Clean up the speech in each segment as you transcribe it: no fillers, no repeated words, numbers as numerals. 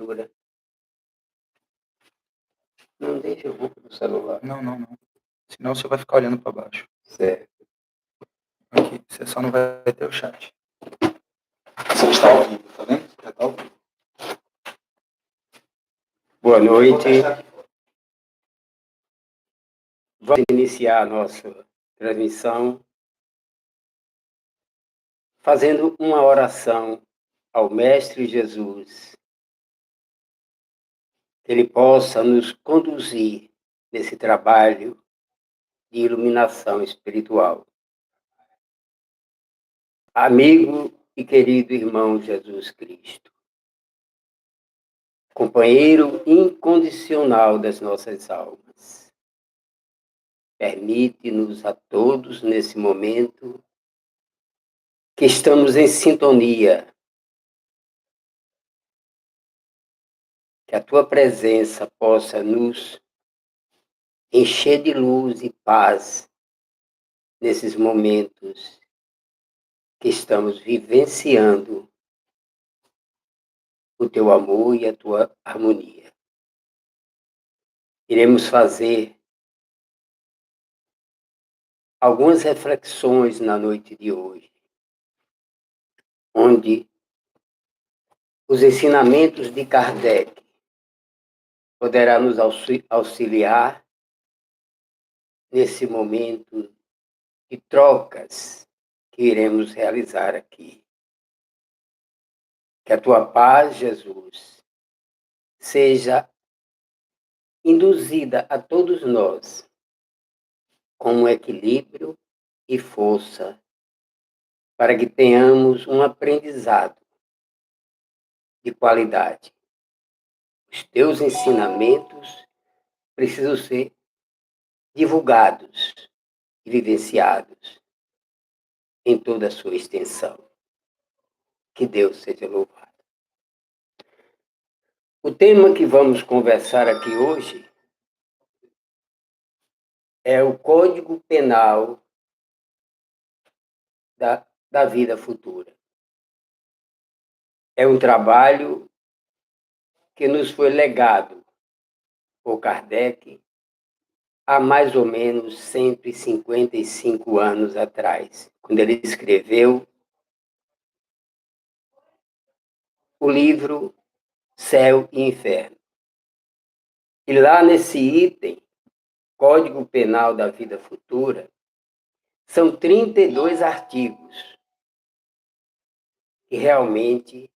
Futura. Não deixa eu vou no celular. Não. Senão você vai ficar olhando para baixo. Certo. Aqui, você só não vai ter o chat. Você está ao vivo, tá vendo? Já está ao vivo. Boa noite. Vamos iniciar a nossa transmissão fazendo uma oração ao Mestre Jesus, que Ele possa nos conduzir nesse trabalho de iluminação espiritual. Amigo e querido irmão Jesus Cristo, companheiro incondicional das nossas almas, permite-nos a todos nesse momento que estamos em sintonia, que a tua presença possa nos encher de luz e paz nesses momentos que estamos vivenciando o teu amor e a tua harmonia. Iremos fazer algumas reflexões na noite de hoje, onde os ensinamentos de Kardec poderá nos auxiliar nesse momento de trocas que iremos realizar aqui. Que a tua paz, Jesus, seja induzida a todos nós com equilíbrio e força, para que tenhamos um aprendizado de qualidade. Os teus ensinamentos precisam ser divulgados e vivenciados em toda a sua extensão. Que Deus seja louvado. O tema que vamos conversar aqui hoje é o Código Penal da vida futura. É um trabalho que nos foi legado por Kardec há mais ou menos 155 anos atrás, quando ele escreveu o livro Céu e Inferno. E lá nesse item, Código Penal da Vida Futura, são 32 artigos que realmente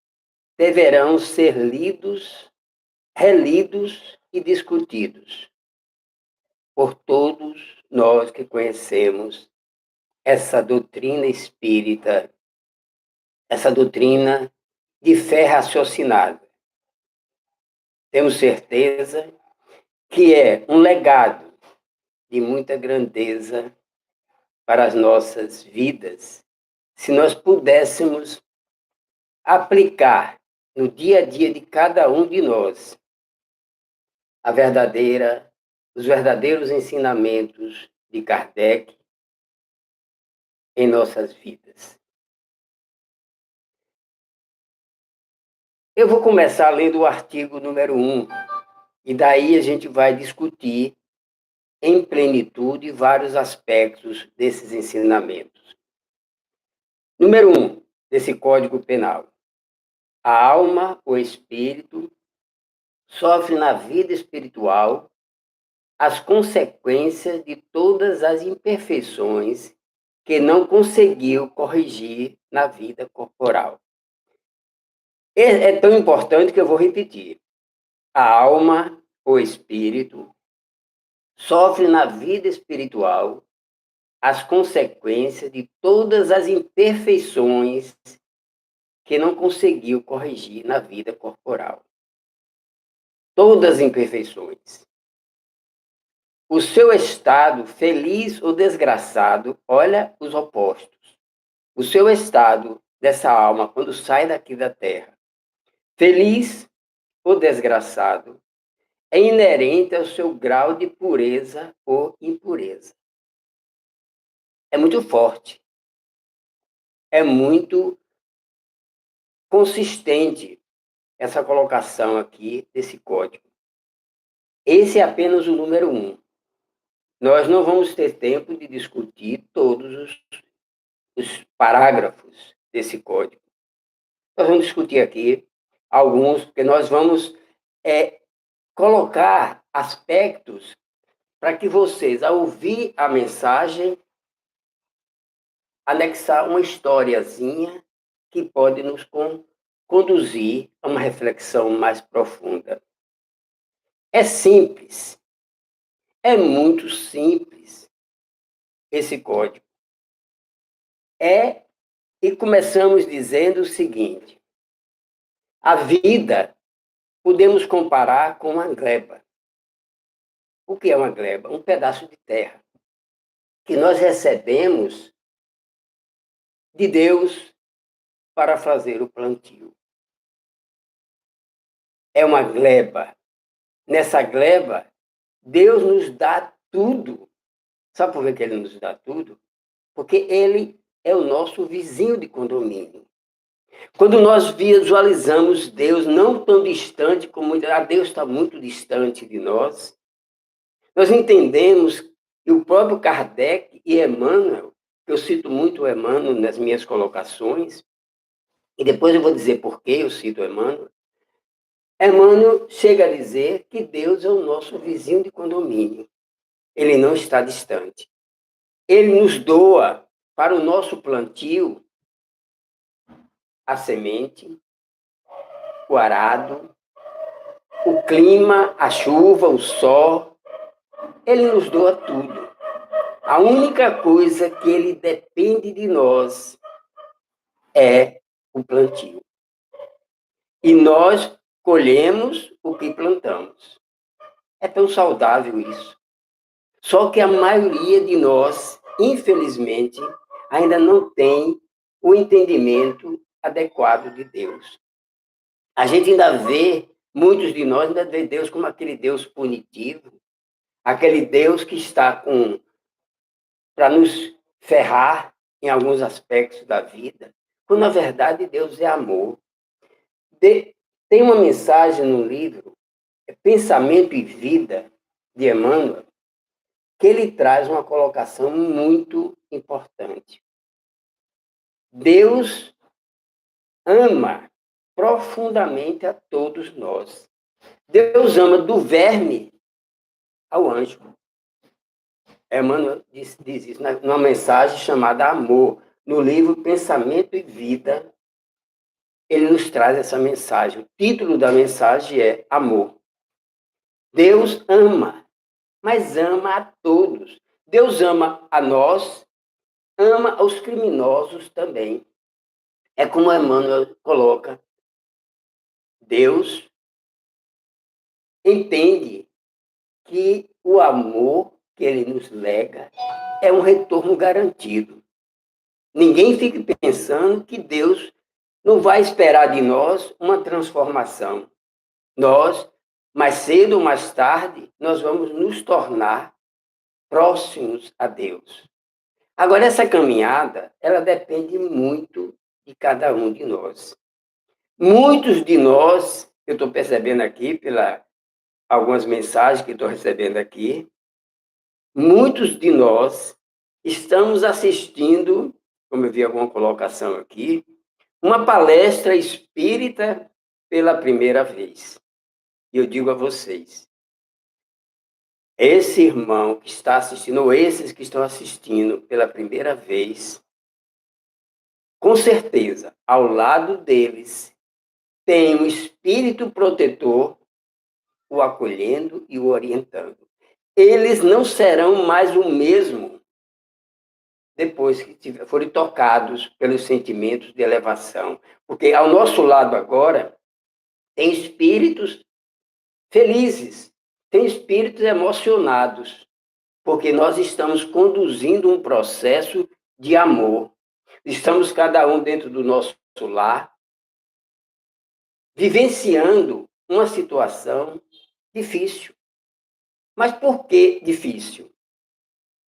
deverão ser lidos, relidos e discutidos por todos nós que conhecemos essa doutrina espírita, essa doutrina de fé raciocinada. Temos certeza que é um legado de muita grandeza para as nossas vidas, se nós pudéssemos aplicar no dia a dia de cada um de nós os verdadeiros ensinamentos de Kardec em nossas vidas. Eu vou começar lendo o artigo número 1, e daí a gente vai discutir em plenitude vários aspectos desses ensinamentos. Número 1, desse Código Penal. A alma, o espírito, sofre na vida espiritual as consequências de todas as imperfeições que não conseguiu corrigir na vida corporal. É tão importante que eu vou repetir. A alma, o espírito, sofre na vida espiritual as consequências de todas as imperfeições que não conseguiu corrigir na vida corporal. Todas as imperfeições. O seu estado, feliz ou desgraçado, olha os opostos. O seu estado dessa alma, quando sai daqui da Terra, feliz ou desgraçado, é inerente ao seu grau de pureza ou impureza. É muito forte. É muito consistente. essa colocação aqui desse código. Esse é apenas o número 1. Nós não vamos ter tempo de discutir todos os parágrafos desse código. Nós vamos discutir aqui alguns, porque nós vamos colocar aspectos para que vocês, ao ouvir a mensagem, anexar uma historiazinha que pode nos conduzir a uma reflexão mais profunda. É simples, é muito simples esse código. E começamos dizendo o seguinte: a vida podemos comparar com uma gleba. O que é uma gleba? Um pedaço de terra que nós recebemos de Deus para fazer o plantio. É uma gleba. Nessa gleba, Deus nos dá tudo. Sabe por que Ele nos dá tudo? Porque Ele é o nosso vizinho de condomínio. Quando nós visualizamos Deus não tão distante como Deus está muito distante de nós, nós entendemos que o próprio Kardec e Emmanuel, eu cito muito Emmanuel nas minhas colocações, e depois eu vou dizer por que eu cito Emmanuel. Emmanuel chega a dizer que Deus é o nosso vizinho de condomínio. Ele não está distante. Ele nos doa para o nosso plantio a semente, o arado, o clima, a chuva, o sol. Ele nos doa tudo. A única coisa que ele depende de nós é o plantio. E nós colhemos o que plantamos. É tão saudável isso. Só que a maioria de nós, infelizmente, ainda não tem o entendimento adequado de Deus. A gente ainda vê, muitos de nós ainda vê Deus como aquele Deus punitivo, aquele Deus que está para nos ferrar em alguns aspectos da vida, quando na verdade Deus é amor. Tem uma mensagem no livro, Pensamento e Vida, de Emmanuel, que ele traz uma colocação muito importante. Deus ama profundamente a todos nós. Deus ama do verme ao anjo. Emmanuel diz isso numa mensagem chamada Amor. No livro Pensamento e Vida, ele nos traz essa mensagem. O título da mensagem é Amor. Deus ama, mas ama a todos. Deus ama a nós, ama aos criminosos também. É como Emmanuel coloca. Deus entende que o amor que ele nos lega é um retorno garantido. Ninguém fique pensando que Deus não vai esperar de nós uma transformação. Nós, mais cedo ou mais tarde, nós vamos nos tornar próximos a Deus. Agora, essa caminhada, ela depende muito de cada um de nós. Muitos de nós, eu estou percebendo aqui, pelas algumas mensagens que estou recebendo aqui, muitos de nós estamos assistindo, como eu vi alguma colocação aqui, uma palestra espírita pela primeira vez. E eu digo a vocês, esse irmão que está assistindo, ou esses que estão assistindo pela primeira vez, com certeza, ao lado deles, tem um espírito protetor o acolhendo e o orientando. Eles não serão mais o mesmo depois que forem tocados pelos sentimentos de elevação. Porque ao nosso lado agora tem espíritos felizes, tem espíritos emocionados, porque nós estamos conduzindo um processo de amor. Estamos cada um dentro do nosso lar, vivenciando uma situação difícil. Mas por que difícil?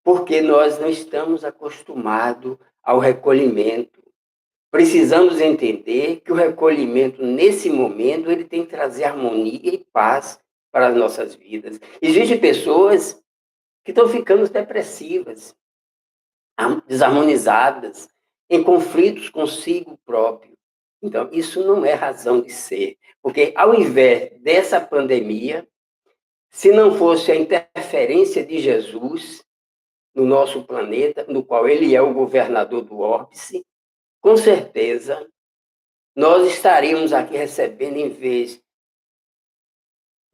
Porque nós não estamos acostumados ao recolhimento. Precisamos entender que o recolhimento, nesse momento, ele tem que trazer harmonia e paz para as nossas vidas. Existem pessoas que estão ficando depressivas, desarmonizadas, em conflitos consigo próprio. Então, isso não é razão de ser, porque ao invés dessa pandemia, se não fosse a interferência de Jesus no nosso planeta, no qual ele é o governador do óbice, com certeza nós estaríamos aqui recebendo, em vez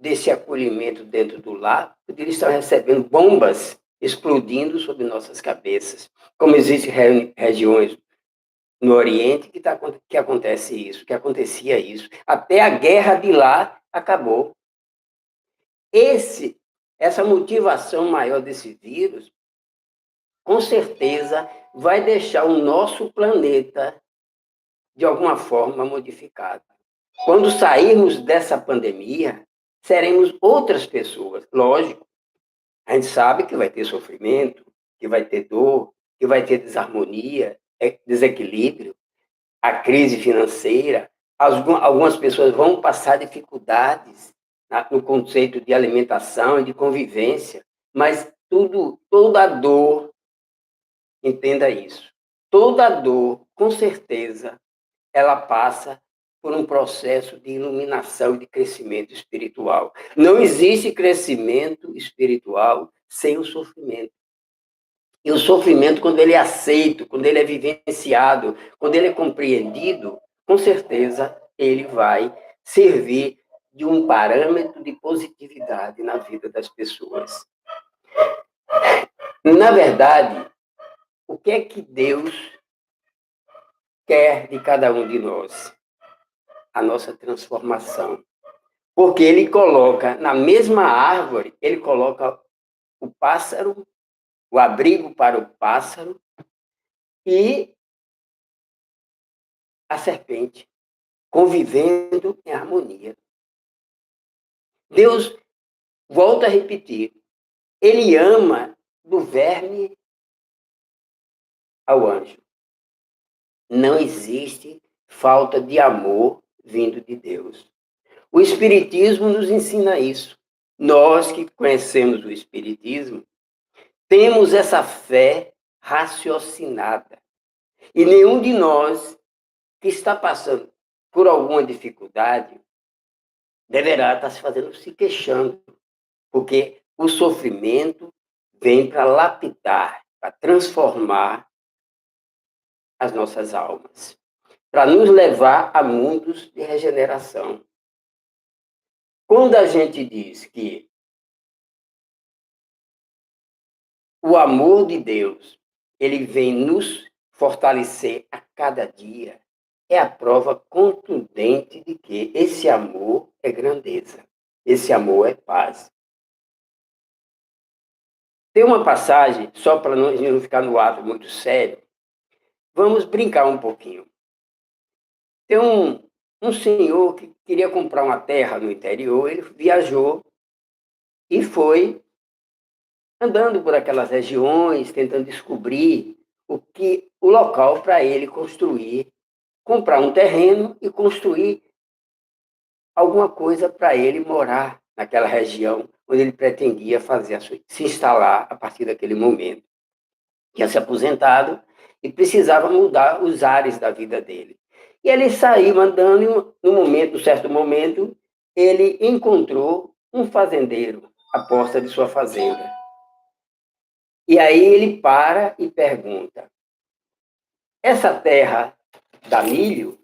desse acolhimento dentro do lar, poderia estar recebendo bombas explodindo sobre nossas cabeças. Como existem regiões no Oriente que acontece isso, que acontecia isso. Até a guerra de lá acabou. Essa motivação maior desse vírus, com certeza, vai deixar o nosso planeta de alguma forma modificado. Quando sairmos dessa pandemia, seremos outras pessoas. Lógico, a gente sabe que vai ter sofrimento, que vai ter dor, que vai ter desarmonia, desequilíbrio, a crise financeira. Algumas pessoas vão passar dificuldades no conceito de alimentação e de convivência, mas toda dor, entenda isso, toda dor, com certeza, ela passa por um processo de iluminação e de crescimento espiritual. Não existe crescimento espiritual sem o sofrimento. E o sofrimento, quando ele é aceito, quando ele é vivenciado, quando ele é compreendido, com certeza ele vai servir de um parâmetro de positividade na vida das pessoas. Na verdade, o que é que Deus quer de cada um de nós? A nossa transformação. Porque ele coloca na mesma árvore, ele coloca o pássaro, o abrigo para o pássaro e a serpente, convivendo em harmonia. Deus, volta a repetir, ele ama do verme ao anjo. Não existe falta de amor vindo de Deus. O Espiritismo nos ensina isso. Nós que conhecemos o Espiritismo, temos essa fé raciocinada. E nenhum de nós que está passando por alguma dificuldade deverá estar se queixando, porque o sofrimento vem para lapidar, para transformar as nossas almas, para nos levar a mundos de regeneração. Quando a gente diz que o amor de Deus, ele vem nos fortalecer a cada dia, é a prova contundente de que esse amor é grandeza, esse amor é paz. Tem uma passagem, só para não ficar no ato muito sério, vamos brincar um pouquinho. Tem um senhor que queria comprar uma terra no interior, ele viajou e foi andando por aquelas regiões, tentando descobrir o local para ele construir, comprar um terreno e construir alguma coisa para ele morar naquela região onde ele pretendia se instalar a partir daquele momento. Tinha se aposentado e precisava mudar os ares da vida dele. E ele saiu andando e, num certo momento, ele encontrou um fazendeiro à porta de sua fazenda. E aí ele para e pergunta: essa terra dá milho?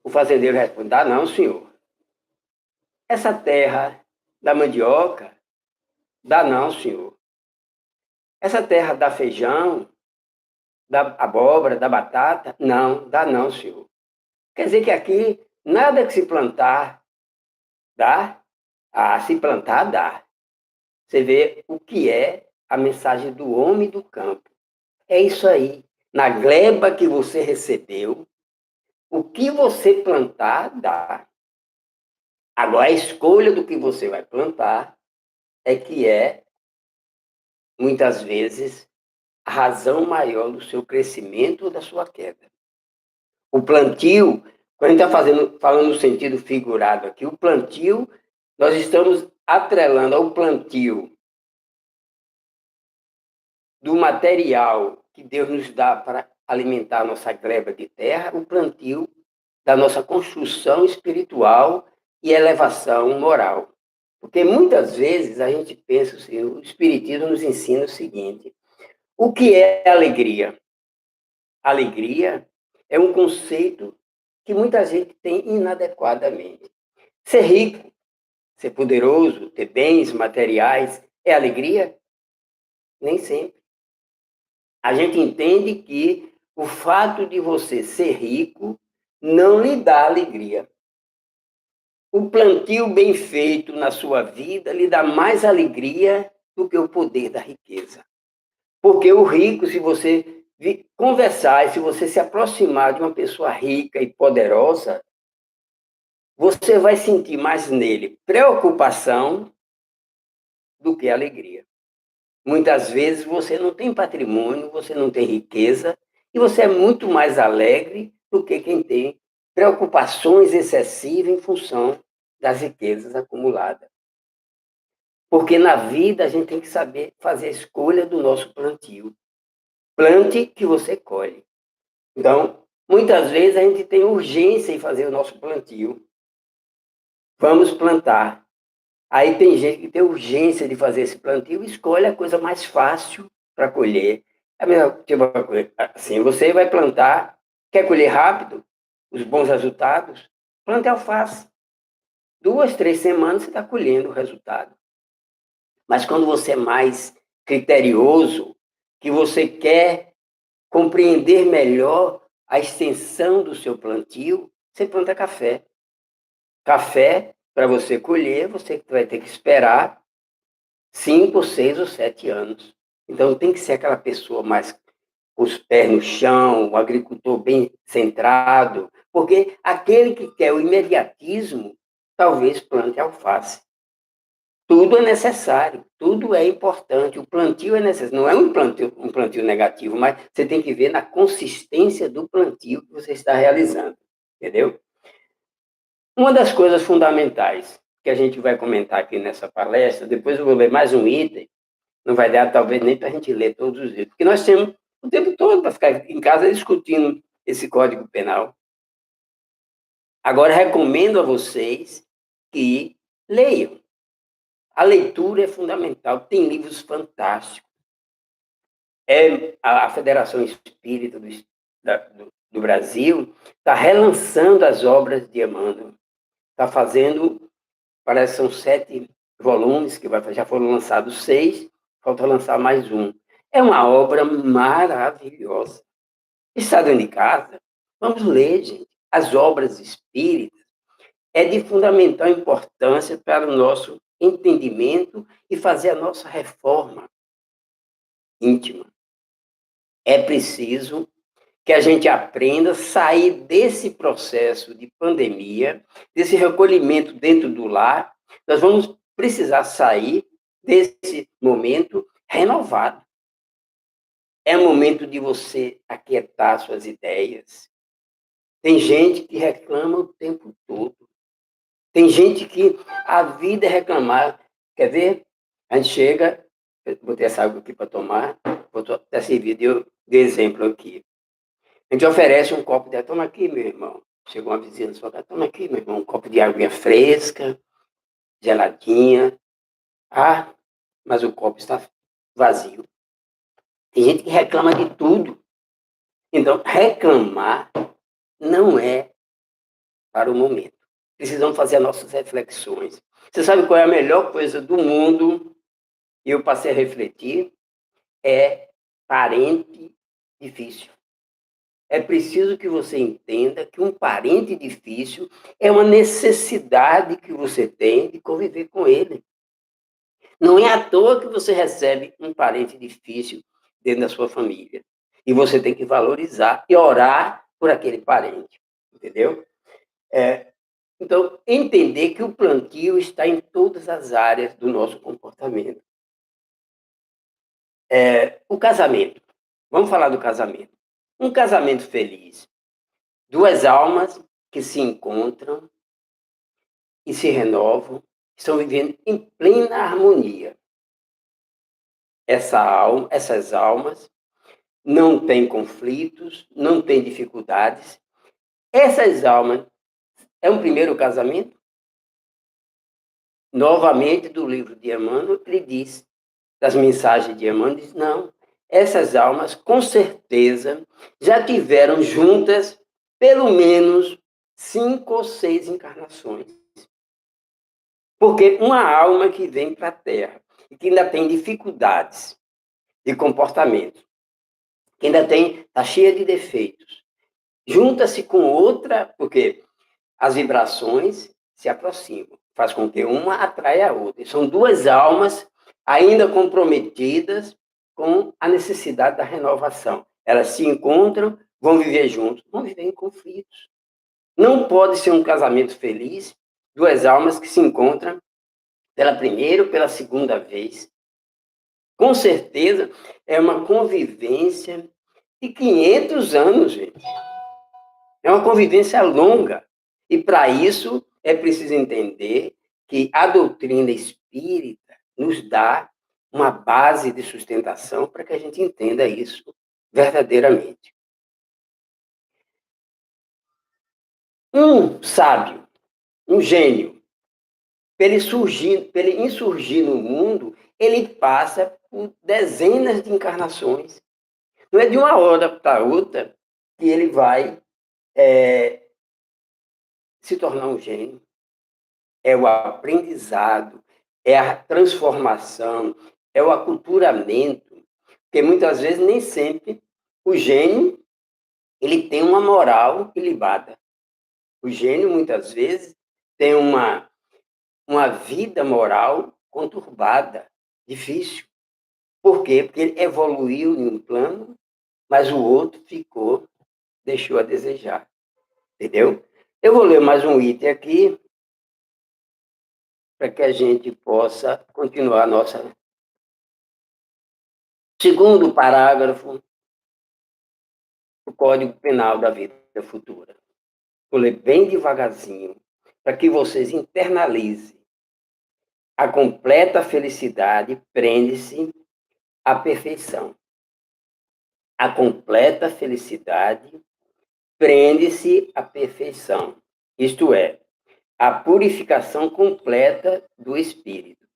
O fazendeiro responde: dá não, senhor. Essa terra dá mandioca? Dá não, senhor. Essa terra dá feijão? Dá abóbora? Dá batata? Não, dá não, senhor. Quer dizer que aqui nada que se plantar dá? Ah, se plantar dá. Você vê o que é a mensagem do homem do campo. É isso aí. Na gleba que você recebeu, o que você plantar, dá. Agora, a escolha do que você vai plantar é que é, muitas vezes, a razão maior do seu crescimento ou da sua queda. O plantio, quando a gente está falando no sentido figurado aqui, o plantio, nós estamos atrelando ao plantio do material que Deus nos dá para alimentar a nossa gleba de terra, o plantio da nossa construção espiritual e elevação moral. Porque muitas vezes a gente pensa assim, o Espiritismo nos ensina o seguinte: o que é alegria? Alegria é um conceito que muita gente tem inadequadamente. Ser rico, ser poderoso, ter bens materiais, é alegria? Nem sempre. A gente entende que o fato de você ser rico não lhe dá alegria. O plantio bem feito na sua vida lhe dá mais alegria do que o poder da riqueza. Porque o rico, se você conversar e se você se aproximar de uma pessoa rica e poderosa, você vai sentir mais nele preocupação do que alegria. Muitas vezes você não tem patrimônio, você não tem riqueza, e você é muito mais alegre do que quem tem preocupações excessivas em função das riquezas acumuladas. Porque na vida a gente tem que saber fazer a escolha do nosso plantio. Plante que você colhe. Então, muitas vezes a gente tem urgência em fazer o nosso plantio. Vamos plantar. Aí tem gente que tem urgência de fazer esse plantio e escolhe a coisa mais fácil para colher. É a mesma tipo de coisa. Assim, você vai plantar, quer colher rápido, os bons resultados, plante alface. 2, 3 semanas você está colhendo o resultado. Mas quando você é mais criterioso, que você quer compreender melhor a extensão do seu plantio, você planta café. Café, para você colher, você vai ter que esperar 5, 6 ou 7 anos. Então, tem que ser aquela pessoa mais com os pés no chão, um agricultor bem centrado, porque aquele que quer o imediatismo, talvez plante alface. Tudo é necessário, tudo é importante, o plantio é necessário. Não é um plantio negativo, mas você tem que ver na consistência do plantio que você está realizando, entendeu? Uma das coisas fundamentais que a gente vai comentar aqui nessa palestra, depois eu vou ler mais um item, não vai dar talvez nem para a gente ler todos os itens, porque nós temos o tempo todo para ficar em casa discutindo esse Código Penal. Agora, recomendo a vocês que leiam. A leitura é fundamental, tem livros fantásticos. A Federação Espírita do Brasil está relançando as obras de Emmanuel. Está fazendo, parece que são 7 volumes, que já foram lançados 6, falta lançar mais um. É uma obra maravilhosa. Está dentro de casa? Vamos ler, gente. As obras espíritas é de fundamental importância para o nosso entendimento e fazer a nossa reforma íntima. É preciso que a gente aprenda a sair desse processo de pandemia, desse recolhimento dentro do lar. Nós vamos precisar sair desse momento renovado. É momento de você aquietar suas ideias. Tem gente que reclama o tempo todo. Tem gente que a vida é reclamar. Quer ver? A gente chega, eu botei essa água aqui para tomar, vou até servir de exemplo aqui. A gente oferece um copo de água, toma aqui, meu irmão. Chegou uma vizinha na sua casa, toma aqui, meu irmão, um copo de água fresca, geladinha. Ah, mas o copo está vazio. Tem gente que reclama de tudo. Então, reclamar não é para o momento. Precisamos fazer as nossas reflexões. Você sabe qual é a melhor coisa do mundo? E eu passei a refletir. É parente difícil. É preciso que você entenda que um parente difícil é uma necessidade que você tem de conviver com ele. Não é à toa que você recebe um parente difícil dentro da sua família. E você tem que valorizar e orar por aquele parente. Entendeu? Então, entender que o plantio está em todas as áreas do nosso comportamento. O casamento. Vamos falar do casamento. Um casamento feliz. Duas almas que se encontram e se renovam, estão vivendo em plena harmonia. Essas almas não têm conflitos, não têm dificuldades. Essas almas é um primeiro casamento? Novamente, do livro de Emmanuel, ele diz, das mensagens de Emmanuel, diz, não, essas almas, com certeza, já tiveram juntas pelo menos 5 ou 6 encarnações. Porque uma alma que vem para a Terra e que ainda tem dificuldades de comportamento, que ainda está cheia de defeitos, junta-se com outra, porque as vibrações se aproximam, faz com que uma atraia a outra. E são duas almas ainda comprometidas com a necessidade da renovação. Elas se encontram, vão viver juntos, vão viver em conflitos. Não pode ser um casamento feliz, duas almas que se encontram pela primeira ou pela segunda vez. Com certeza, é uma convivência de 500 anos, gente. É uma convivência longa. E para isso é preciso entender que a doutrina espírita nos dá uma base de sustentação para que a gente entenda isso verdadeiramente. Um sábio, um gênio, para ele insurgir no mundo, ele passa por dezenas de encarnações. Não é de uma hora para outra que ele vai se tornar um gênio. É o aprendizado, é a transformação, é o aculturamento, porque muitas vezes nem sempre o gênio ele tem uma moral ilibada. O gênio muitas vezes tem uma vida moral conturbada, difícil. Por quê? Porque ele evoluiu em um plano, mas o outro deixou a desejar. Entendeu? Eu vou ler mais um item aqui, para que a gente possa continuar a nossa. Segundo parágrafo do Código Penal da Vida Futura. Vou ler bem devagarzinho, para que vocês internalizem. A completa felicidade prende-se à perfeição. A completa felicidade prende-se à perfeição. Isto é, a purificação completa do espírito.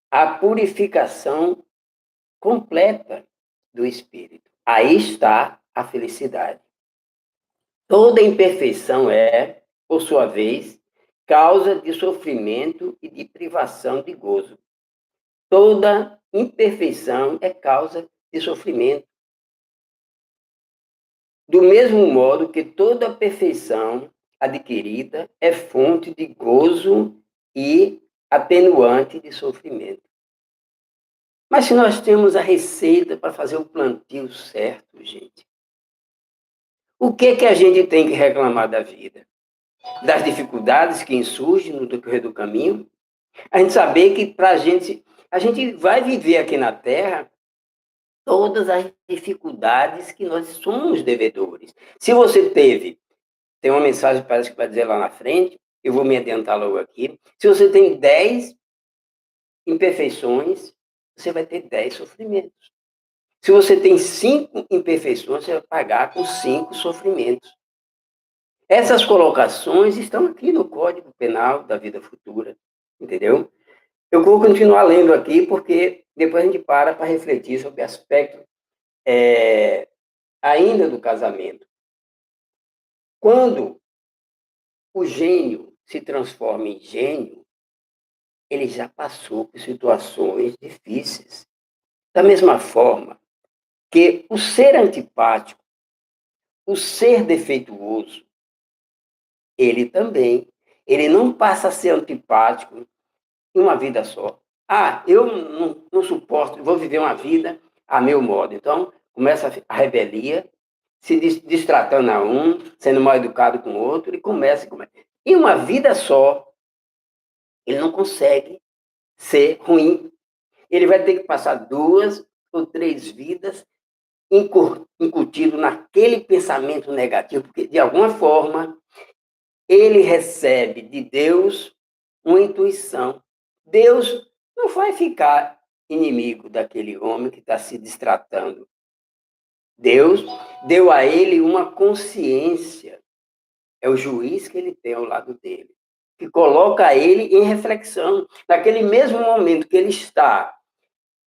A purificação completa do espírito. Aí está a felicidade. Toda imperfeição é, por sua vez, causa de sofrimento e de privação de gozo. Toda imperfeição é causa de sofrimento. Do mesmo modo que toda perfeição adquirida é fonte de gozo e atenuante de sofrimento. Mas se nós temos a receita para fazer o plantio certo, gente, o que a gente tem que reclamar da vida? Das dificuldades que insurgem no decorrer do caminho? A gente saber que a gente vai viver aqui na Terra todas as dificuldades que nós somos devedores. Se você tem uma mensagem, parece que vai dizer lá na frente, eu vou me adiantar logo aqui. Se você tem 10 imperfeições, você vai ter 10 sofrimentos. Se você tem 5 imperfeições, você vai pagar com 5 sofrimentos. Essas colocações estão aqui no Código Penal da Vida Futura, entendeu? Eu vou continuar lendo aqui, porque depois a gente para refletir sobre aspectos ainda do casamento. Quando o gênio se transforma em gênio, ele já passou por situações difíceis. Da mesma forma que o ser antipático, o ser defeituoso, ele não passa a ser antipático em uma vida só. Ah, eu não suporto, vou viver uma vida a meu modo. Então, começa a rebelia, se distratando a um, sendo mal educado com o outro, e começa. Em uma vida só, ele não consegue ser ruim. Ele vai ter que passar 2 ou 3 vidas incutido naquele pensamento negativo, porque, de alguma forma, ele recebe de Deus uma intuição. Deus não vai ficar inimigo daquele homem que está se distratando. Deus deu a ele uma consciência. É o juiz que ele tem ao lado dele, que coloca ele em reflexão. Naquele mesmo momento que ele está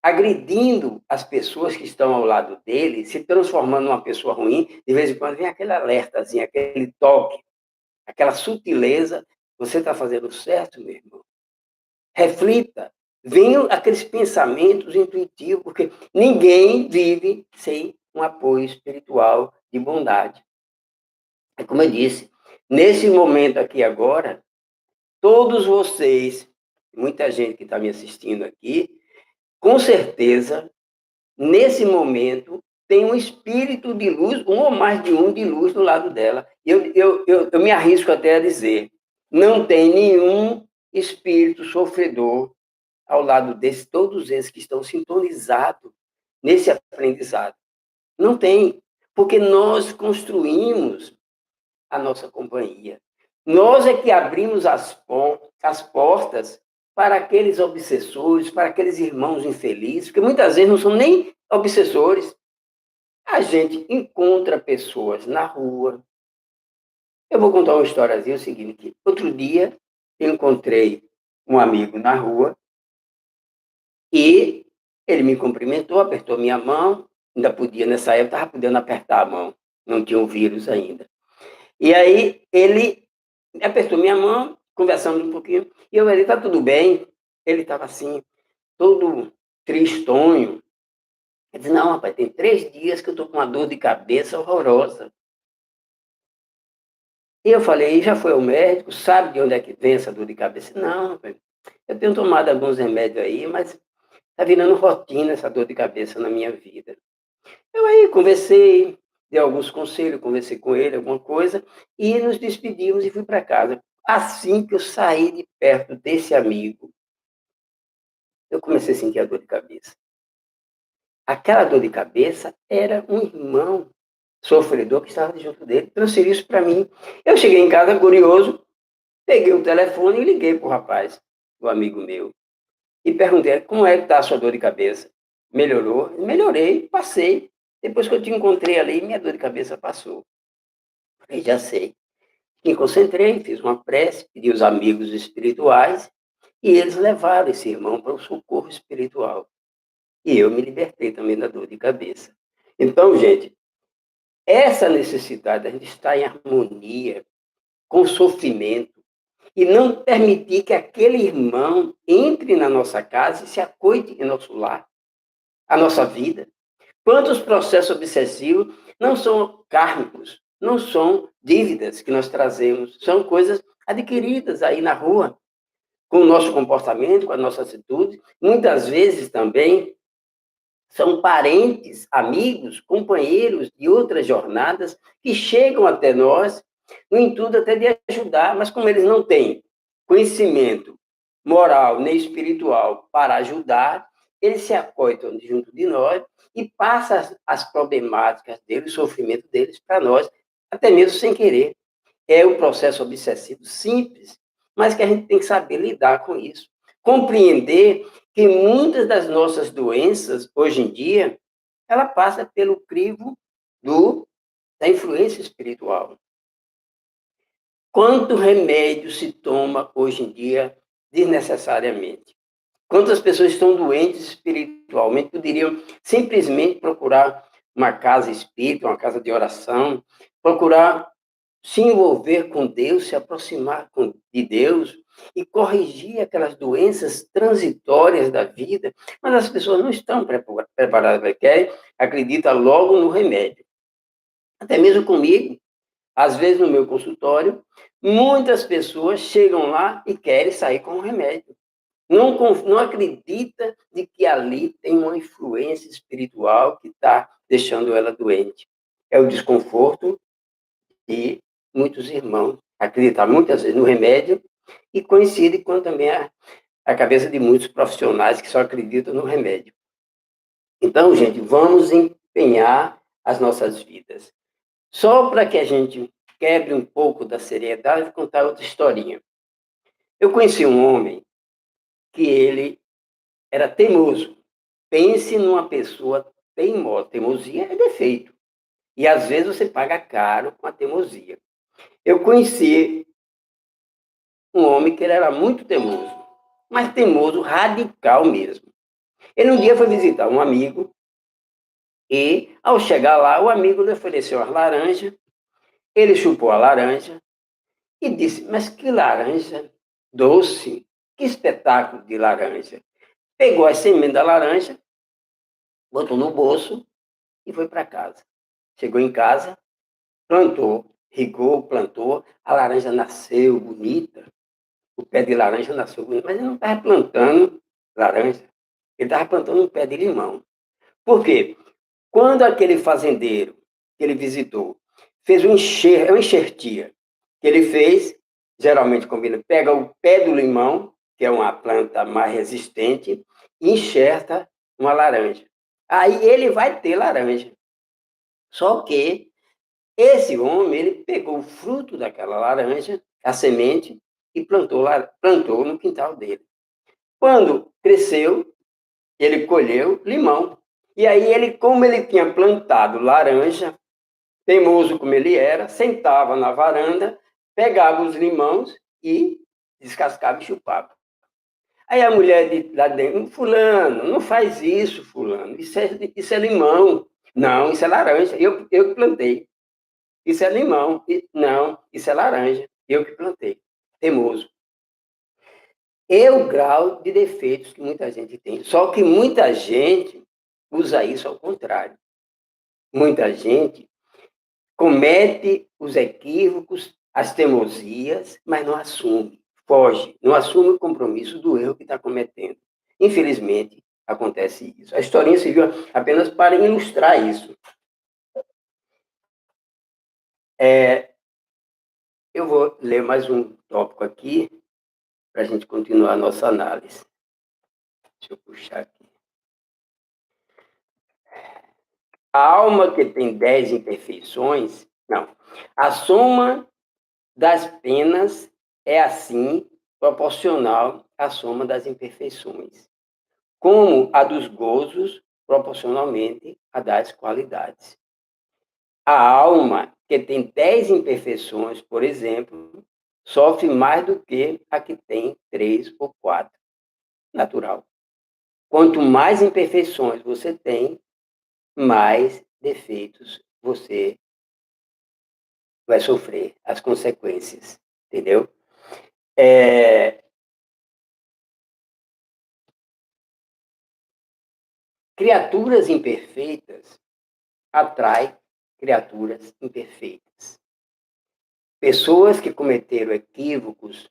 agredindo as pessoas que estão ao lado dele, se transformando numa pessoa ruim, de vez em quando vem aquele alertazinho, aquele toque, aquela sutileza. Você está fazendo certo, meu irmão? Reflita. Venham aqueles pensamentos intuitivos, porque ninguém vive sem um apoio espiritual de bondade. É como eu disse, nesse momento aqui agora, todos vocês, muita gente que está me assistindo aqui, com certeza, nesse momento, tem um espírito de luz, um ou mais de um de luz do lado dela. Eu me arrisco até a dizer, não tem nenhum espírito sofredor ao lado desses, todos esses que estão sintonizados nesse aprendizado. Não tem, porque nós construímos a nossa companhia. Nós é que abrimos as portas para aqueles obsessores, para aqueles irmãos infelizes, que muitas vezes não são nem obsessores. A gente encontra pessoas na rua. Eu vou contar uma historiazinha, o seguinte, outro dia eu encontrei um amigo na rua e ele me cumprimentou, apertou minha mão, ainda podia, nessa época, estava podendo apertar a mão, não tinha o vírus ainda. E aí ele apertou minha mão, conversamos um pouquinho, e eu falei, está tudo bem? Ele estava assim, todo tristonho. Ele disse, não, rapaz, tem 3 dias que eu estou com uma dor de cabeça horrorosa. E eu falei, já foi ao médico? Sabe de onde é que vem essa dor de cabeça? Não, rapaz, eu tenho tomado alguns remédios aí, mas está virando rotina essa dor de cabeça na minha vida. Eu aí conversei, dei alguns conselhos, conversei com ele, alguma coisa, e nos despedimos e fui para casa. Assim que eu saí de perto desse amigo, eu comecei a sentir a dor de cabeça. Aquela dor de cabeça era um irmão sofredor que estava junto dele, transferiu isso para mim. Eu cheguei em casa curioso, peguei o telefone e liguei para o rapaz, o amigo meu, e perguntei, como é que está a sua dor de cabeça? Melhorou? Melhorei, passei. Depois que eu te encontrei ali, minha dor de cabeça passou. Falei, já sei. Me concentrei, fiz uma prece, pedi os amigos espirituais, e eles levaram esse irmão para o socorro espiritual. E eu me libertei também da dor de cabeça. Então, gente, essa necessidade, a gente estar em harmonia com o sofrimento e não permitir que aquele irmão entre na nossa casa e se acoite em nosso lar, a nossa vida. Quantos processos obsessivos não são kármicos, não são dívidas que nós trazemos, são coisas adquiridas aí na rua, com o nosso comportamento, com a nossa atitude. Muitas vezes também são parentes, amigos, companheiros de outras jornadas que chegam até nós no intuito até de ajudar, mas como eles não têm conhecimento moral nem espiritual para ajudar, eles se acoitam junto de nós e passam as problemáticas deles, o sofrimento deles para nós, até mesmo sem querer. É um processo obsessivo simples, mas que a gente tem que saber lidar com isso. Compreender que muitas das nossas doenças, hoje em dia, ela passa pelo crivo da influência espiritual. Quanto remédio se toma hoje em dia desnecessariamente? Quantas pessoas estão doentes espiritualmente poderiam simplesmente procurar uma casa espírita, uma casa de oração, procurar se envolver com Deus, se aproximar de Deus e corrigir aquelas doenças transitórias da vida, mas as pessoas não estão preparadas, querem, acreditam logo no remédio. Até mesmo comigo, às vezes no meu consultório, muitas pessoas chegam lá e querem sair com o remédio. Não acredita de que ali tem uma influência espiritual que está deixando ela doente. É o desconforto de muitos irmãos acreditar muitas vezes no remédio e coincide com também a cabeça de muitos profissionais que só acreditam no remédio. Então, gente, vamos empenhar as nossas vidas. Só para que a gente quebre um pouco da seriedade, vou contar outra historinha. Eu conheci um homem que ele era teimoso. Pense numa pessoa teimosa. Teimosia é defeito. E às vezes você paga caro com a teimosia. Eu conheci um homem que ele era muito teimoso, mas teimoso radical mesmo. Ele um dia foi visitar um amigo e, ao chegar lá, o amigo lhe ofereceu uma laranja. Ele chupou a laranja e disse: Mas que laranja doce! Que espetáculo de laranja! Pegou a semente da laranja, botou no bolso e foi para casa. Chegou em casa, plantou, regou, plantou, a laranja nasceu bonita, o pé de laranja nasceu bonito, mas ele não estava plantando laranja, ele estava plantando um pé de limão. Por quê? Quando aquele fazendeiro que ele visitou fez uma enxertia que ele fez, geralmente combina, pega o pé do limão, que é uma planta mais resistente, e enxerta uma laranja. Aí ele vai ter laranja. Só que esse homem, ele pegou o fruto daquela laranja, a semente, e plantou no quintal dele. Quando cresceu, ele colheu limão. E aí ele, como ele tinha plantado laranja, teimoso como ele era, sentava na varanda, pegava os limões e descascava e chupava. Aí a mulher lá dentro: fulano, não faz isso, fulano, isso é limão. Não, isso é laranja, eu que plantei. Isso é limão. Não, isso é laranja, eu que plantei. Teimoso. É o grau de defeitos que muita gente tem. Só que muita gente usa isso ao contrário. Muita gente comete os equívocos, as teimosias, mas não assume, foge, não assume o compromisso do erro que está cometendo. Infelizmente, acontece isso. A historinha serviu apenas para ilustrar isso. Eu vou ler mais um tópico aqui para a gente continuar a nossa análise. Deixa eu puxar aqui. A alma que tem 10 imperfeições, não. A soma das penas é, assim, proporcional à soma das imperfeições, como a dos gozos, proporcionalmente à das qualidades. A alma que tem 10 imperfeições, por exemplo, sofre mais do que a que tem 3 ou 4. Natural. Quanto mais imperfeições você tem, mais defeitos você vai sofrer as consequências, entendeu? Criaturas imperfeitas atraem criaturas imperfeitas. Pessoas que cometeram equívocos,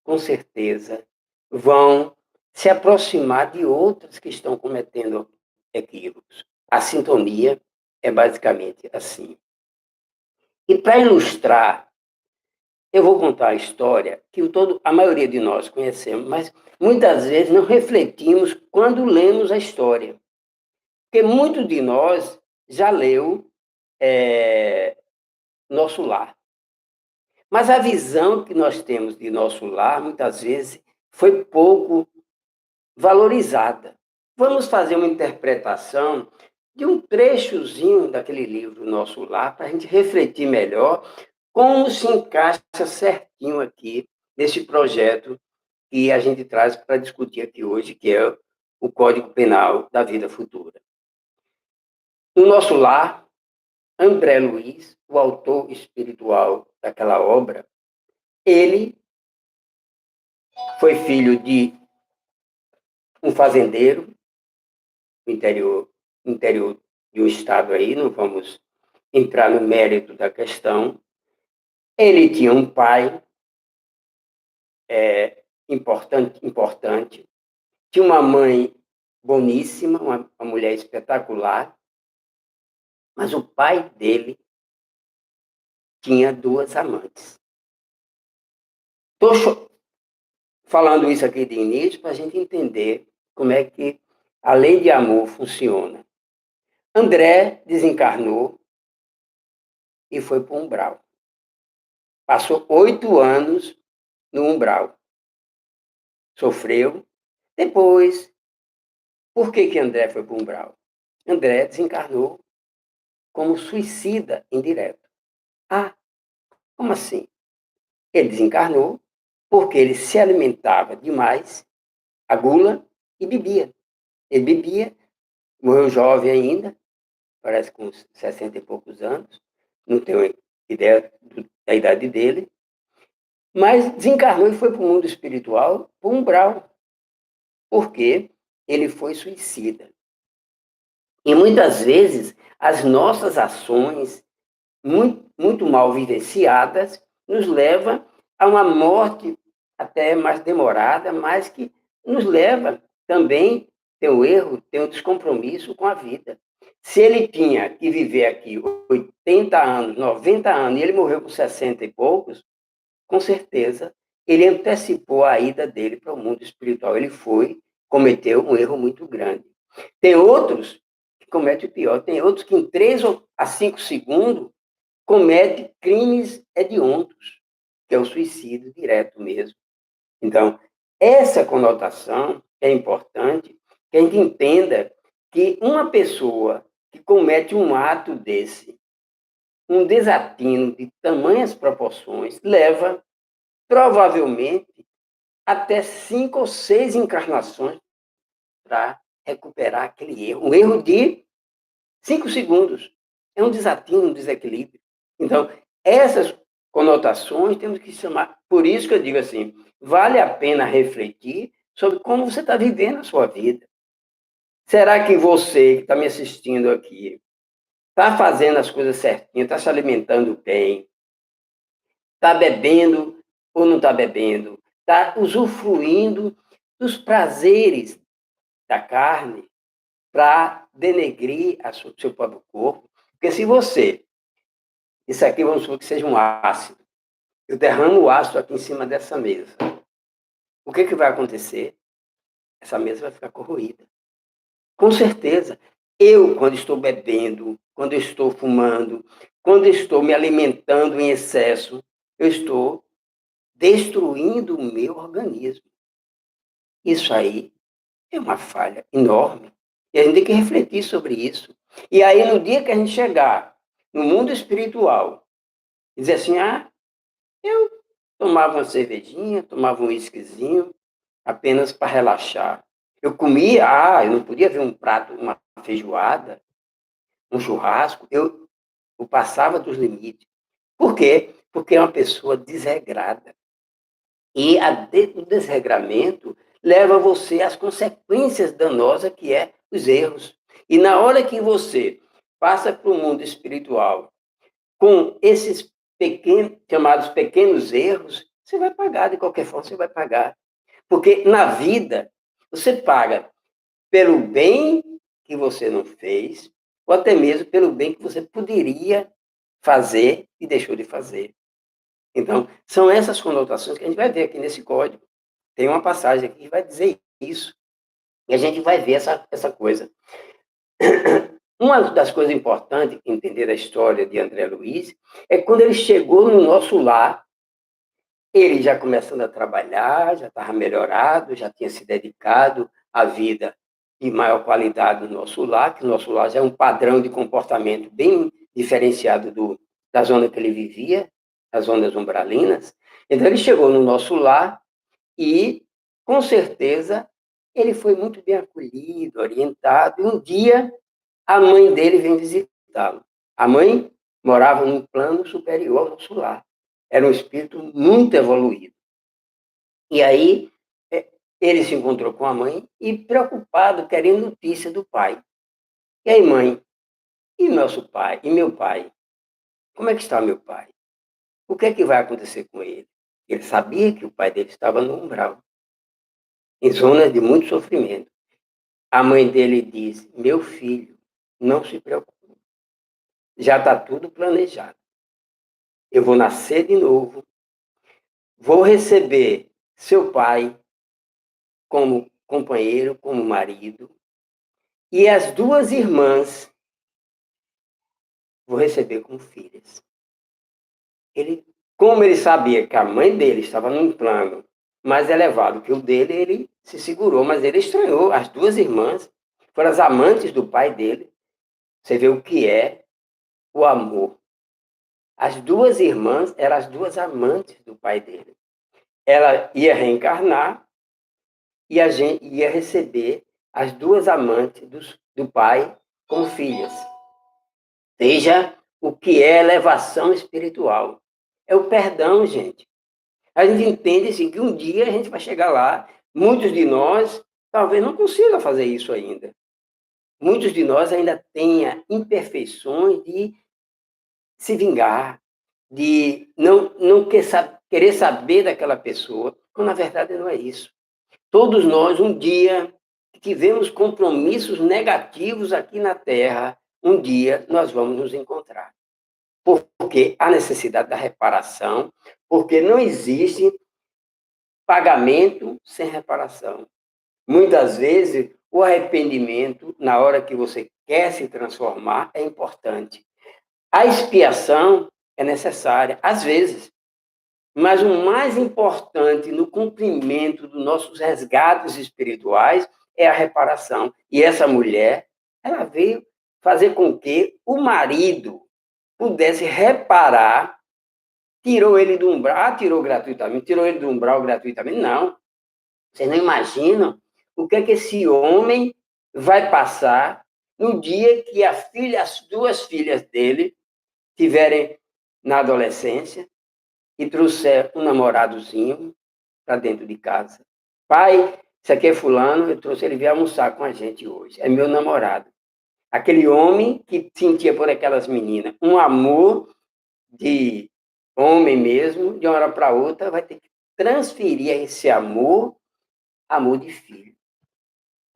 com certeza, vão se aproximar de outras que estão cometendo equívocos. A sintonia é basicamente assim. E para ilustrar, eu vou contar a história que a maioria de nós conhecemos, mas muitas vezes não refletimos quando lemos a história. Porque muito de nós já leu Nosso Lar. Mas a visão que nós temos de Nosso Lar, muitas vezes, foi pouco valorizada. Vamos fazer uma interpretação de um trechozinho daquele livro Nosso Lar, para a gente refletir melhor como se encaixa certinho aqui nesse projeto que a gente traz para discutir aqui hoje, que é o Código Penal da Vida Futura. No Nosso Lar, André Luiz, o autor espiritual daquela obra, ele foi filho de um fazendeiro no interior de um estado aí, não vamos entrar no mérito da questão. Ele tinha um pai importante, tinha uma mãe boníssima, uma mulher espetacular, mas o pai dele tinha 2 amantes. Estou falando isso aqui de início para a gente entender como é que a lei de amor funciona. André desencarnou e foi para o umbral. Passou 8 anos no umbral. Sofreu. Depois, por que André foi para o umbral? André desencarnou como suicida indireto. Ah, como assim? Ele desencarnou porque ele se alimentava demais, a gula, e bebia. Ele bebia, morreu jovem ainda, parece com 60 e poucos anos, não tenho ideia da idade dele, mas desencarnou e foi para o mundo espiritual, para o umbral, porque ele foi suicida. E muitas vezes as nossas ações, muito mal vivenciadas, nos leva a uma morte até mais demorada, mas que nos leva também, tem o erro, tem o descompromisso com a vida. Se ele tinha que viver aqui 80 anos, 90 anos, e ele morreu com 60 e poucos, com certeza ele antecipou a ida dele para o mundo espiritual. Ele cometeu um erro muito grande. Tem outros que cometem o pior, tem outros que em 3 a 5 segundos comete crimes hediondos, que é o suicídio direto mesmo. Então, essa conotação é importante que a gente entenda que uma pessoa que comete um ato desse, um desatino de tamanhas proporções, leva provavelmente até 5 ou 6 encarnações para recuperar aquele erro. Um erro de 5 segundos. É um desatino, um desequilíbrio. Então, essas conotações temos que chamar. Por isso que eu digo assim: vale a pena refletir sobre como você está vivendo a sua vida. Será que você que está me assistindo aqui está fazendo as coisas certinho, está se alimentando bem, está bebendo ou não está bebendo, está usufruindo dos prazeres da carne para denegrir o seu próprio corpo? Porque se você, isso aqui vamos supor que seja um ácido, eu derramo o ácido aqui em cima dessa mesa, o que vai acontecer? Essa mesa vai ficar corroída. Com certeza. Eu, quando estou bebendo, quando estou fumando, quando estou me alimentando em excesso, eu estou destruindo o meu organismo. Isso aí é uma falha enorme. E a gente tem que refletir sobre isso. E aí, no dia que a gente chegar no mundo espiritual, e dizer assim: eu tomava uma cervejinha, tomava um whiskyzinho, apenas para relaxar. Eu comia, eu não podia ver um prato, uma feijoada, um churrasco, eu passava dos limites. Por quê? Porque é uma pessoa desregrada. E o desregramento leva você às consequências danosas que é os erros. E na hora que você passa para o mundo espiritual com esses chamados pequenos erros, você vai pagar, de qualquer forma você vai pagar. Porque na vida, você paga pelo bem que você não fez, ou até mesmo pelo bem que você poderia fazer e deixou de fazer. Então, são essas conotações que a gente vai ver aqui nesse código. Tem uma passagem aqui que vai dizer isso. E a gente vai ver essa coisa. Uma das coisas importantes entender da história de André Luiz é quando ele chegou no nosso lar, ele já começando a trabalhar, já estava melhorado, já tinha se dedicado à vida de maior qualidade no nosso lar, que o nosso lar já é um padrão de comportamento bem diferenciado da zona que ele vivia, as zonas umbralinas. Então, ele chegou no nosso lar e, com certeza, ele foi muito bem acolhido, orientado, e um dia a mãe dele vem visitá-lo. A mãe morava num plano superior ao nosso lar. Era um espírito muito evoluído. E aí, ele se encontrou com a mãe e, preocupado, querendo notícia do pai. E aí, mãe, e nosso pai? E meu pai? Como é que está meu pai? O que é que vai acontecer com ele? Ele sabia que o pai dele estava no umbral, em zonas de muito sofrimento. A mãe dele diz: meu filho, não se preocupe, já está tudo planejado. Eu vou nascer de novo, vou receber seu pai como companheiro, como marido, e as duas irmãs vou receber como filhas. Como ele sabia que a mãe dele estava num plano mais elevado que o dele, ele se segurou, mas ele estranhou. As duas irmãs foram as amantes do pai dele. Você vê o que é o amor. As duas irmãs eram as duas amantes do pai dele. Ela ia reencarnar e a gente ia receber as duas amantes do pai como filhas. Veja o que é elevação espiritual. É o perdão, gente. A gente entende assim, que um dia a gente vai chegar lá. Muitos de nós talvez não consigam fazer isso ainda. Muitos de nós ainda tenham imperfeições de se vingar, de não querer saber daquela pessoa, quando na verdade não é isso. Todos nós, um dia, tivemos compromissos negativos aqui na Terra, um dia nós vamos nos encontrar. Porque há necessidade da reparação, porque não existe pagamento sem reparação. Muitas vezes, o arrependimento, na hora que você quer se transformar, é importante. A expiação é necessária, às vezes, mas o mais importante no cumprimento dos nossos resgates espirituais é a reparação. E essa mulher, ela veio fazer com que o marido pudesse reparar, tirou ele do umbral, tirou gratuitamente, tirou ele do umbral gratuitamente, não. Vocês não imaginam o que é que esse homem vai passar no dia que as duas filhas dele tiverem na adolescência e trouxer um namoradozinho para dentro de casa. Pai, isso aqui é fulano, eu trouxe ele vir almoçar com a gente hoje. É meu namorado. Aquele homem que sentia por aquelas meninas um amor de homem mesmo, de uma hora para outra, vai ter que transferir esse amor de filho.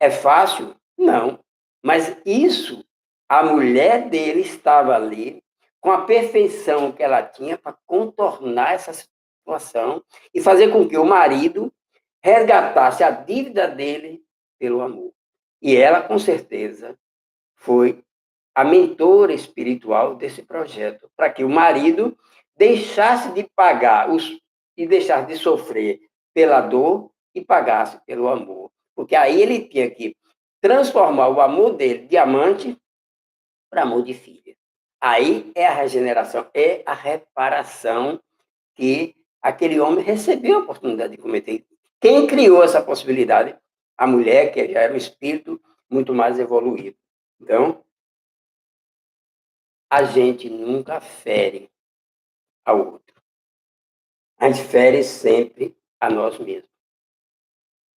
É fácil? Não. Mas isso, a mulher dele estava ali com a perfeição que ela tinha para contornar essa situação e fazer com que o marido resgatasse a dívida dele pelo amor. E ela, com certeza, foi a mentora espiritual desse projeto, para que o marido deixasse de pagar e deixasse de sofrer pela dor e pagasse pelo amor. Porque aí ele tinha que transformar o amor dele de amante para amor de filha. Aí é a regeneração, é a reparação que aquele homem recebeu a oportunidade de cometer. Quem criou essa possibilidade? A mulher, que já era um espírito muito mais evoluído. Então, a gente nunca fere ao outro. A gente fere sempre a nós mesmos.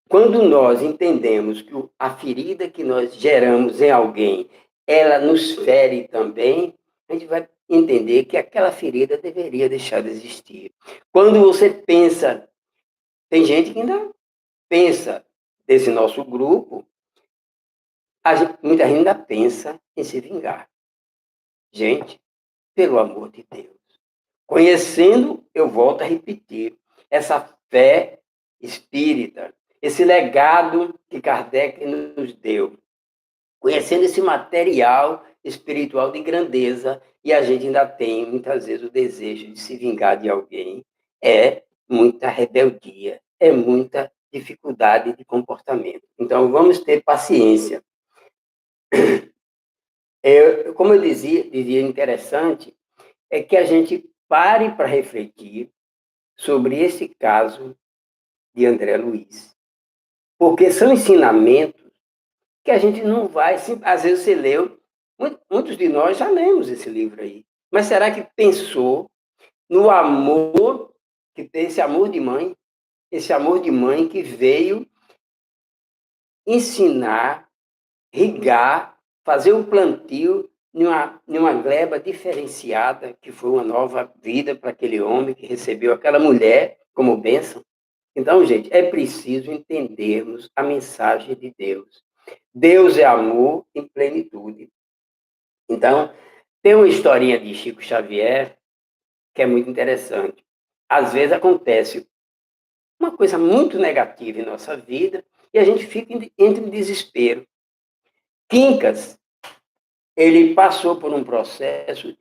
Quando nós entendemos que a ferida que nós geramos em alguém, ela nos fere também, a gente vai entender que aquela ferida deveria deixar de existir. Quando você pensa, tem gente que ainda pensa desse nosso grupo, muita gente ainda pensa em se vingar. Gente, pelo amor de Deus. Conhecendo, eu volto a repetir, essa fé espírita, esse legado que Kardec nos deu, conhecendo esse material espiritual de grandeza, e a gente ainda tem, muitas vezes, o desejo de se vingar de alguém, é muita rebeldia, é muita dificuldade de comportamento. Então, vamos ter paciência. Como eu dizia, interessante é que a gente pare para refletir sobre esse caso de André Luiz. Porque são ensinamentos que a gente não vai... Às vezes você leu, muitos de nós já lemos esse livro aí, mas será que pensou no amor, que tem esse amor de mãe que veio ensinar, regar, fazer um plantio numa gleba diferenciada, que foi uma nova vida para aquele homem que recebeu aquela mulher como bênção. Então, gente, é preciso entendermos a mensagem de Deus. Deus é amor em plenitude. Então, tem uma historinha de Chico Xavier que é muito interessante. Às vezes acontece uma coisa muito negativa em nossa vida e a gente fica entre desespero. Quincas, ele passou por um processo,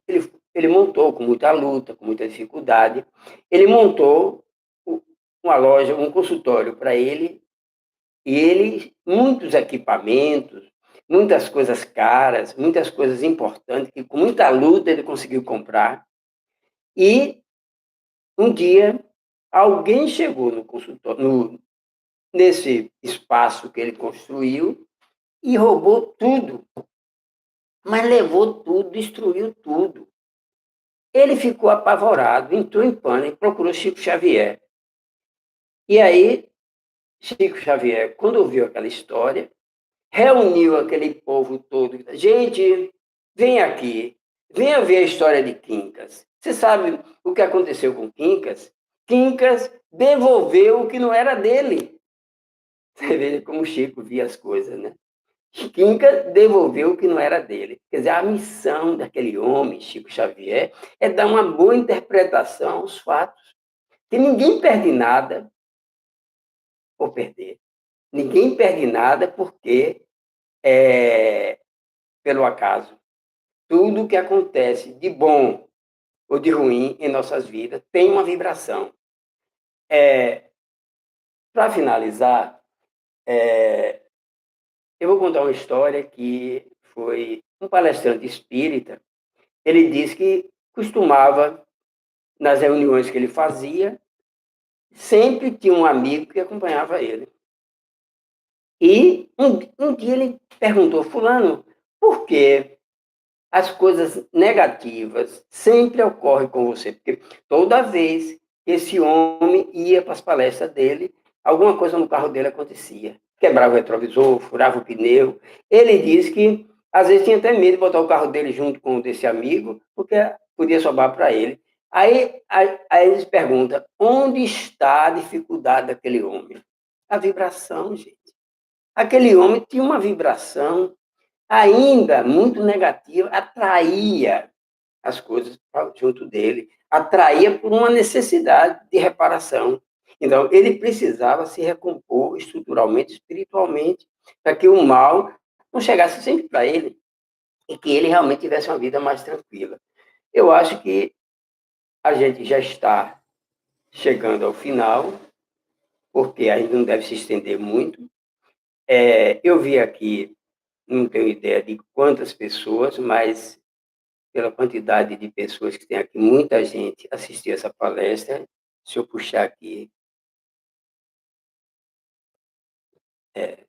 ele montou com muita luta, com muita dificuldade, ele montou uma loja, um consultório para ele, e ele, muitos equipamentos, muitas coisas caras, muitas coisas importantes, que com muita luta ele conseguiu comprar. E um dia, alguém chegou no consultório, nesse espaço que ele construiu, e roubou tudo. Mas levou tudo, destruiu tudo. Ele ficou apavorado, entrou em pânico, procurou Chico Xavier. E aí, Chico Xavier, quando ouviu aquela história, reuniu aquele povo todo. Gente, vem aqui, venha ver a história de Quincas. Você sabe o que aconteceu com Quincas? Quincas devolveu o que não era dele. Você vê como Chico via as coisas, né? Quincas devolveu o que não era dele. Quer dizer, a missão daquele homem, Chico Xavier, é dar uma boa interpretação aos fatos. Que ninguém perde nada por perder. Ninguém perde nada porque pelo acaso. Tudo que acontece de bom ou de ruim em nossas vidas tem uma vibração. Para finalizar, eu vou contar uma história que foi um palestrante espírita. Ele disse que costumava, nas reuniões que ele fazia, sempre tinha um amigo que acompanhava ele. E um dia ele perguntou, fulano, por que as coisas negativas sempre ocorrem com você? Porque toda vez que esse homem ia para as palestras dele, alguma coisa no carro dele acontecia. Quebrava o retrovisor, furava o pneu. Ele disse que, às vezes, tinha até medo de botar o carro dele junto com o desse amigo, porque podia sobrar para ele. Aí eles perguntam, onde está a dificuldade daquele homem? A vibração, gente. Aquele homem tinha uma vibração ainda muito negativa, atraía as coisas junto dele, atraía por uma necessidade de reparação. Então, ele precisava se recompor estruturalmente, espiritualmente, para que o mal não chegasse sempre para ele e que ele realmente tivesse uma vida mais tranquila. Eu acho que a gente já está chegando ao final, porque ainda não deve se estender muito. Eu vi aqui, não tenho ideia de quantas pessoas, mas pela quantidade de pessoas que tem aqui, muita gente assistiu essa palestra. Se eu puxar aqui, é,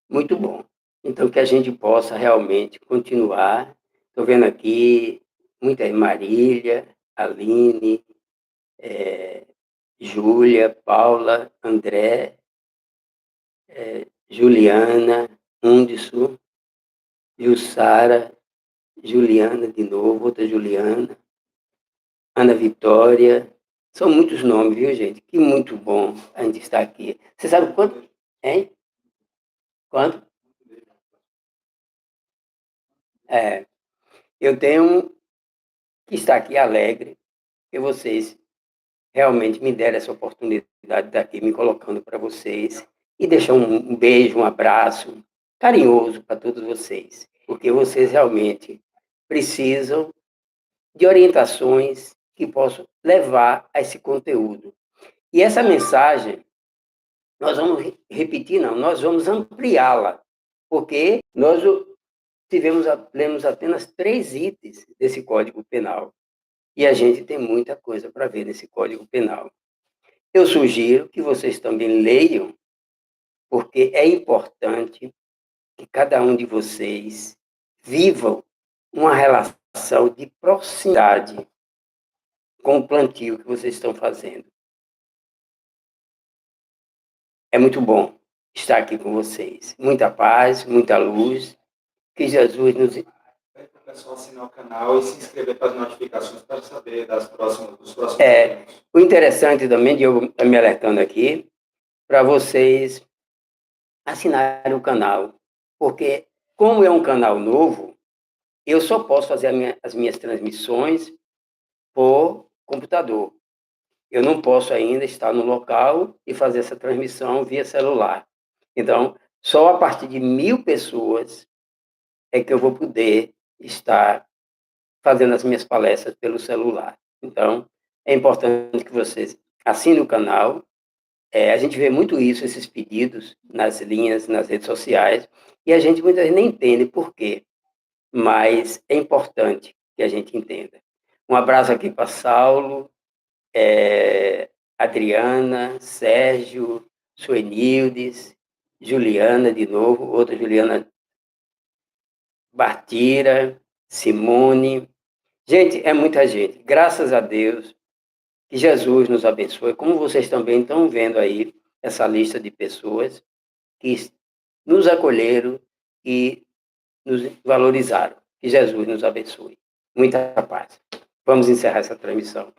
muito bom. Então, que a gente possa realmente continuar. Estou vendo aqui muita Marília, Aline, Júlia, Paula, André, Juliana, Hudson, Jussara, Juliana de novo, outra Juliana, Ana Vitória. São muitos nomes, viu, gente? Que muito bom a gente estar aqui. Você sabe quanto? Hein? Quanto? Eu tenho que estar aqui alegre, que vocês realmente me deram essa oportunidade de estar aqui me colocando para vocês e deixar um beijo, um abraço carinhoso para todos vocês, porque vocês realmente precisam de orientações que possam levar a esse conteúdo. E essa mensagem, nós vamos repetir, não, nós vamos ampliá-la, porque nós lemos apenas 3 itens desse Código Penal. E a gente tem muita coisa para ver nesse Código Penal. Eu sugiro que vocês também leiam, porque é importante que cada um de vocês vivam uma relação de proximidade com o plantio que vocês estão fazendo. É muito bom estar aqui com vocês. Muita paz, muita luz. Que Jesus nos... Para o pessoal assinar o canal e se inscrever para as notificações para saber dos próximos vídeos. O interessante também, de eu estar me alertando aqui, para vocês assinarem o canal, porque como é um canal novo, eu só posso fazer as minhas transmissões por computador. Eu não posso ainda estar no local e fazer essa transmissão via celular. Então, só a partir de 1000 pessoas é que eu vou poder estar fazendo as minhas palestras pelo celular. Então, é importante que vocês assinem o canal. A gente vê muito isso, esses pedidos nas linhas, nas redes sociais, e a gente muitas vezes nem entende por quê, mas é importante que a gente entenda. Um abraço aqui para Saulo, Adriana, Sérgio, Suenildes, Juliana de novo, outra Juliana Bartira, Simone. Gente, é muita gente. Graças a Deus, que Jesus nos abençoe. Como vocês também estão vendo aí, essa lista de pessoas que nos acolheram e nos valorizaram. Que Jesus nos abençoe. Muita paz. Vamos encerrar essa transmissão.